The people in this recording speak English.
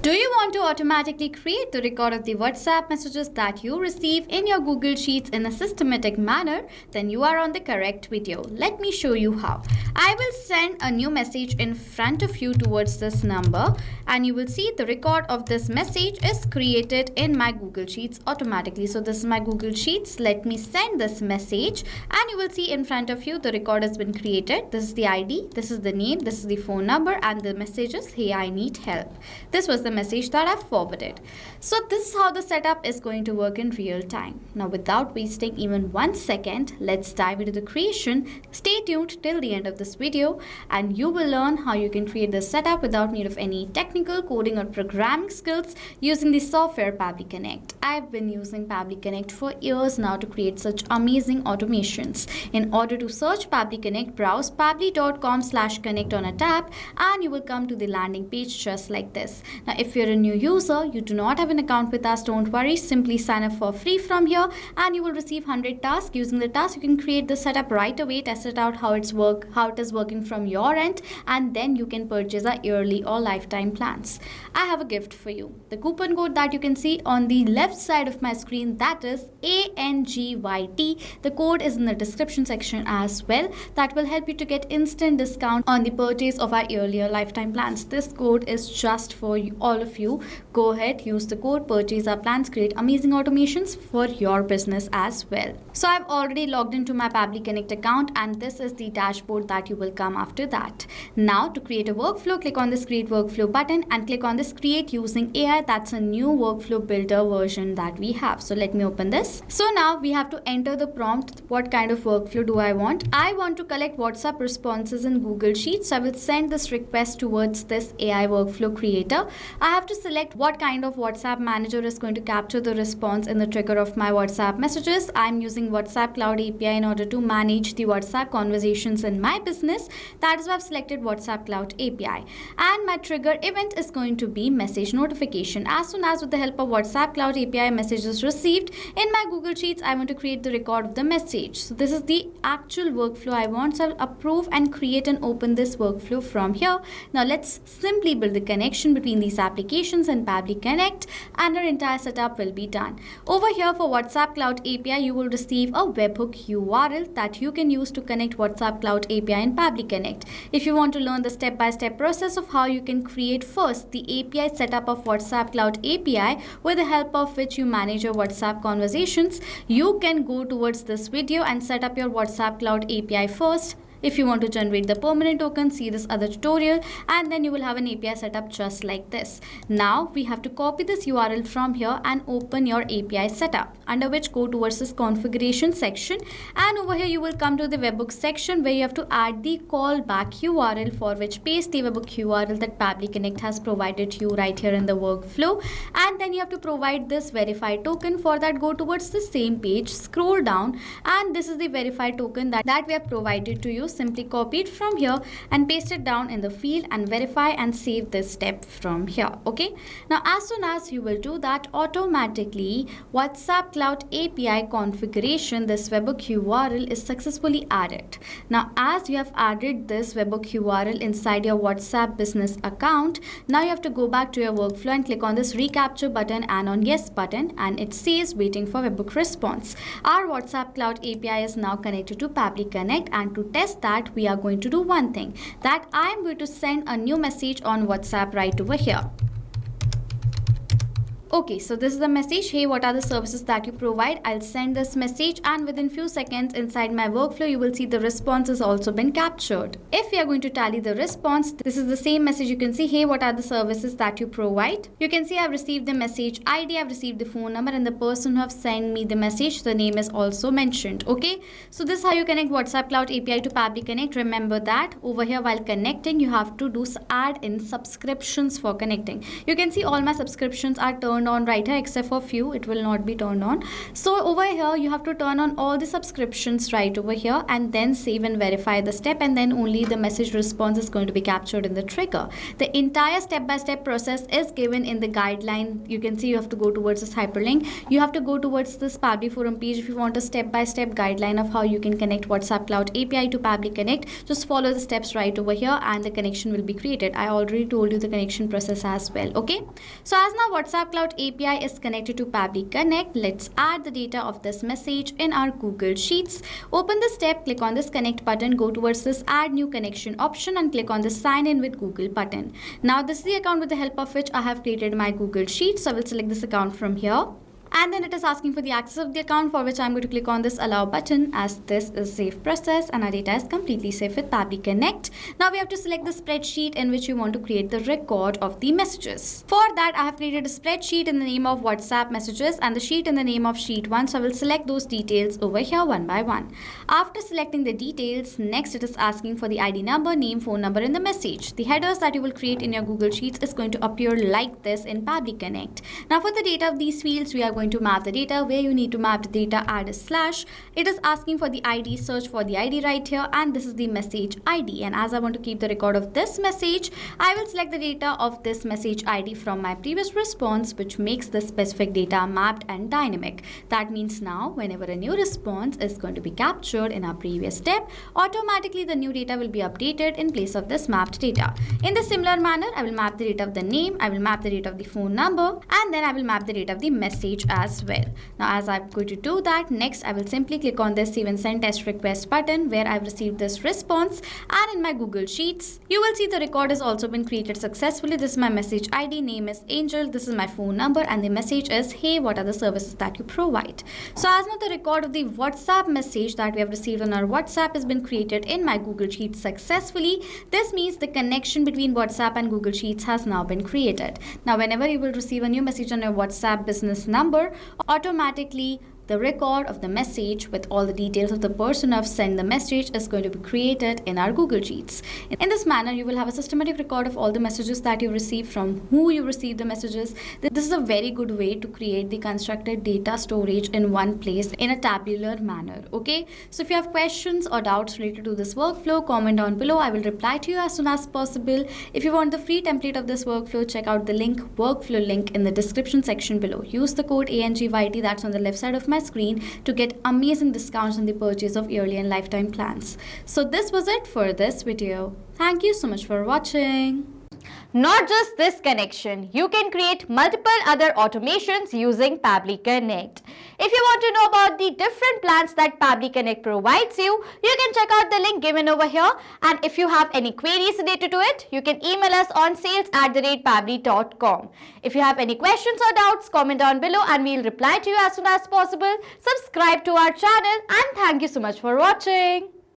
Do you want to automatically create the record of the WhatsApp messages that you receive in your Google Sheets in a systematic manner? Then you are on the correct video. Let me show you how. I will send a new message in front of you towards this number, and you will see the record of this message is created in my Google Sheets automatically. So this is my Google Sheets. Let me send this message, and you will see in front of you the record has been created. This is the ID, this is the name, this is the phone number, and the message is, "Hey, I need help." This was the message that I've forwarded. So this is how the setup is going to work in real time. Now, without wasting even 1 second, let's dive into the creation. Stay tuned till the end of this video, and you will learn how you can create this setup without need of any technical coding or programming skills using the software Pabbly Connect. I've been using Pabbly Connect for years now to create such amazing automations. In order to search Pabbly Connect, browse pabbly.com/connect on a tab, and you will come to the landing page just like this. Now, if you're a new user, you do not have an account with us, don't worry. Simply sign up for free from here, and you will receive 100 tasks. Using the tasks, you can create the setup right away, test it out how it is working from your end, and then you can purchase our yearly or lifetime plans. I have a gift for you. The coupon code that you can see on the left side of my screen, that is ANGYT. The code is in the description section as well. That will help you to get instant discount on the purchase of our yearly or lifetime plans. This code is just for you, all of you. Go ahead, use the code, purchase our plans, create amazing automations for your business as well. So I've already logged into my Pabbly Connect account, and this is the dashboard that you will come after that. Now, to create a workflow, click on this create workflow button and click on this create using AI. That's a new workflow builder version that we have. So let me open this. So now we have to enter the prompt. What kind of workflow do I want? I want to collect WhatsApp responses in Google Sheets. So I will send this request towards this AI workflow creator. I have to select what kind of WhatsApp manager is going to capture the response in the trigger of my WhatsApp messages. I'm using WhatsApp Cloud API in order to manage the WhatsApp conversations in my business. That is why I've selected WhatsApp Cloud API. And my trigger event is going to be message notification. As soon as with the help of WhatsApp Cloud API message is received in my Google Sheets, I want to create the record of the message. So this is the actual workflow I want. So I'll approve and create and open this workflow from here. Now let's simply build the connection between these applications and Pabbly Connect, and our entire setup will be done. Over here for WhatsApp Cloud API, you will receive a webhook URL that you can use to connect WhatsApp Cloud API and Pabbly Connect. If you want to learn the step-by-step process of how you can create first the API setup of WhatsApp Cloud API, with the help of which you manage your WhatsApp conversations, you can go towards this video and set up your WhatsApp Cloud API first. If you want to generate the permanent token, see this other tutorial, and then you will have an API setup just like this. Now we have to copy this URL from here and open your API setup, under which go towards this configuration section, and over here you will come to the webhook section where you have to add the callback URL, for which paste the webhook URL that Pabbly Connect has provided to you right here in the workflow, and then you have to provide this verified token. For that, go towards the same page, scroll down, and this is the verified token that we have provided to you. Simply copy it from here and paste it down in the field and verify and save this step from here. Okay, now as soon as you will do that, automatically WhatsApp Cloud API configuration, this webhook URL is successfully added. Now as you have added this webhook URL inside your WhatsApp business account, now you have to go back to your workflow and click on this recapture button and on yes button, and it says waiting for webhook response. Our WhatsApp Cloud API is now connected to Pabbly Connect, and to test that, we are going to do one thing, that I am going to send a new message on WhatsApp right over here. Okay, so this is the message. Hey, what are the services that you provide? I'll send this message, and within few seconds inside my workflow, you will see the response has also been captured. If we are going to tally the response, this is the same message. You can see, hey, what are the services that you provide? You can see I've received the message ID, I've received the phone number, and the person who have sent me the message, the name is also mentioned. Okay, so this is how you connect WhatsApp Cloud API to Pabbly Connect. Remember that over here while connecting, you have to add in subscriptions for connecting. You can see all my subscriptions are turned turned on right here, except for few, it will not be turned on. So over here, you have to turn on all the subscriptions right over here and then save and verify the step, and then only the message response is going to be captured in the trigger. The entire step-by-step process is given in the guideline. You can see you have to go towards this hyperlink. You have to go towards this Pabbly forum page if you want a step-by-step guideline of how you can connect WhatsApp Cloud API to Pabbly Connect. Just follow the steps right over here and the connection will be created. I already told you the connection process as well. Okay, so as now WhatsApp Cloud API is connected to Pabbly Connect, let's add the data of this message in our Google Sheets. Open the step, click on this connect button, go towards this add new connection option and click on the sign in with Google button. Now this is the account with the help of which I have created my Google Sheets. So I will select this account from here. And then it is asking for the access of the account, for which I'm going to click on this allow button, as this is safe process and our data is completely safe with Pabbly Connect. Now we have to select the spreadsheet in which you want to create the record of the messages. For that, I have created a spreadsheet in the name of WhatsApp messages and the sheet in the name of sheet 1. So I will select those details over here one by one. After selecting the details, next it is asking for the ID number, name, phone number in the message. The headers that you will create in your Google Sheets is going to appear like this in Pabbly Connect. Now for the data of these fields, we are going to map the data. Where you need to map the data, add a slash. It is asking for the ID, search for the ID right here, and this is the message ID. And as I want to keep the record of this message, I will select the data of this message ID from my previous response, which makes the specific data mapped and dynamic. That means now whenever a new response is going to be captured in our previous step, automatically the new data will be updated in place of this mapped data. In the similar manner, I will map the data of the name, I will map the data of the phone number, and then I will map the data of the message as well. Now as I'm going to do that, next I will simply click on this save and send test request button where I've received this response, and in my Google Sheets you will see the record has also been created successfully. This is my message ID, name is Angel, this is my phone number, and the message is hey, what are the services that you provide. So as now the record of the WhatsApp message that we have received on our WhatsApp has been created in my Google Sheets successfully. This means the connection between WhatsApp and Google Sheets has now been created. Now whenever you will receive a new message on your WhatsApp business number, automatically the record of the message with all the details of the person who have sent the message is going to be created in our Google Sheets. In this manner, you will have a systematic record of all the messages that you receive, from who you received the messages. This is a very good way to create the constructed data storage in one place in a tabular manner. Okay, so if you have questions or doubts related to this workflow, comment down below. I will reply to you as soon as possible. If you want the free template of this workflow, check out the workflow link in the description section below. Use the code ANGYT that's on the left side of my screen to get amazing discounts on the purchase of yearly and lifetime plans. So this was it for this video. Thank you so much for watching. Not just this connection, you can create multiple other automations using Pabbly Connect. If you want to know about the different plans that Pabbly Connect provides you, you can check out the link given over here. And if you have any queries related to it, you can email us on sales@pabbly.com. If you have any questions or doubts, comment down below and we'll reply to you as soon as possible. Subscribe to our channel and thank you so much for watching.